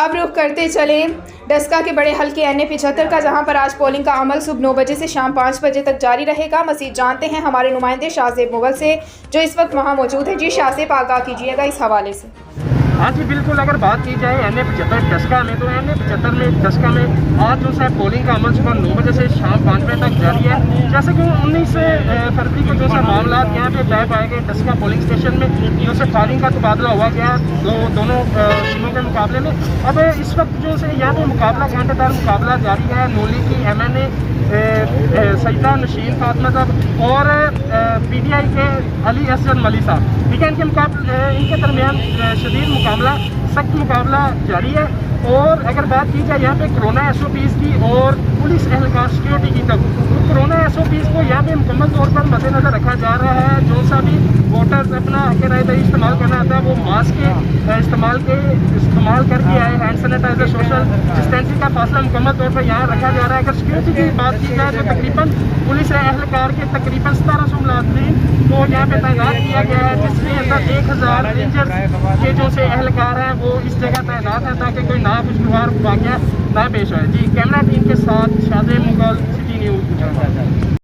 اب رخ کرتے چلیں ڈسکا کے بڑے حلقے NA-75 کا، جہاں پر آج پولنگ کا عمل صبح 9 بجے سے شام 5 بجے تک جاری رہے گا۔ مزید جانتے ہیں ہمارے نمائندے شاہ زیب مغل سے، جو اس وقت وہاں موجود ہیں۔ جی شاہ زیب، آگاہ کیجیے گا اس حوالے سے۔ ہاں جی بالکل، اگر بات کی جائے NA-75 ڈسکا میں، تو NA-75 میں ڈسکا میں آج جو ہے پولنگ کا عمل صبح 9 بجے سے شام 5 بجے تک جاری ہے۔ جیسے کہ 19 فروری کو جو ہے معاملات یہاں پہ طے پائے گئے ڈسکا پولنگ اسٹیشن میں، جو سے فائرنگ کا تبادلہ ہوا گیا دونوں ٹیموں کے مقابلے میں۔ اب اس وقت جو ہے یہاں پہ مقابلہ گھنٹے دار مقابلہ جاری ہے۔ نولی کی MNA سیدہ نشین فاطمہ صاحب اور PTI کے علی اسد ملی صاحب، ٹھیک ہے، ان کے درمیان شدید مقابلہ، سخت مقابلہ جاری ہے۔ اور اگر بات کی جائے یہاں پہ کرونا SOPs کی اور پولیس اہلکار سیکورٹی کی، تب کرونا SOPs کو یہاں پہ مکمل طور پر مد نظر رکھا جا رہا ہے۔ جو سا بھی ووٹرز اپنا حق رائے دہی استعمال کرنا آتا ہے، وہ ماسک کے استعمال کر کے آئے۔ ہینڈ سینیٹائزر، سوشل ڈسٹینسنگ کا فاصلہ مکمل طور پر یہاں رکھا جا رہا ہے۔ اگر سیکورٹی کی بات کی جائے تو تقریباً پولیس اہلکار کے تقریباً 1700 ملازمین کو یہاں پہ تعینات کیا گیا ہے، جس کے اندر 1000 رینجرز کے جو سے اہلکار ہیں وہ اس جگہ تعینات ہیں تاکہ کوئی ناگوار واقعہ نہ پیش آئے۔ جی، کیمرہ ٹیم کے ساتھ شاہ زیب مغل، سٹی نیوز۔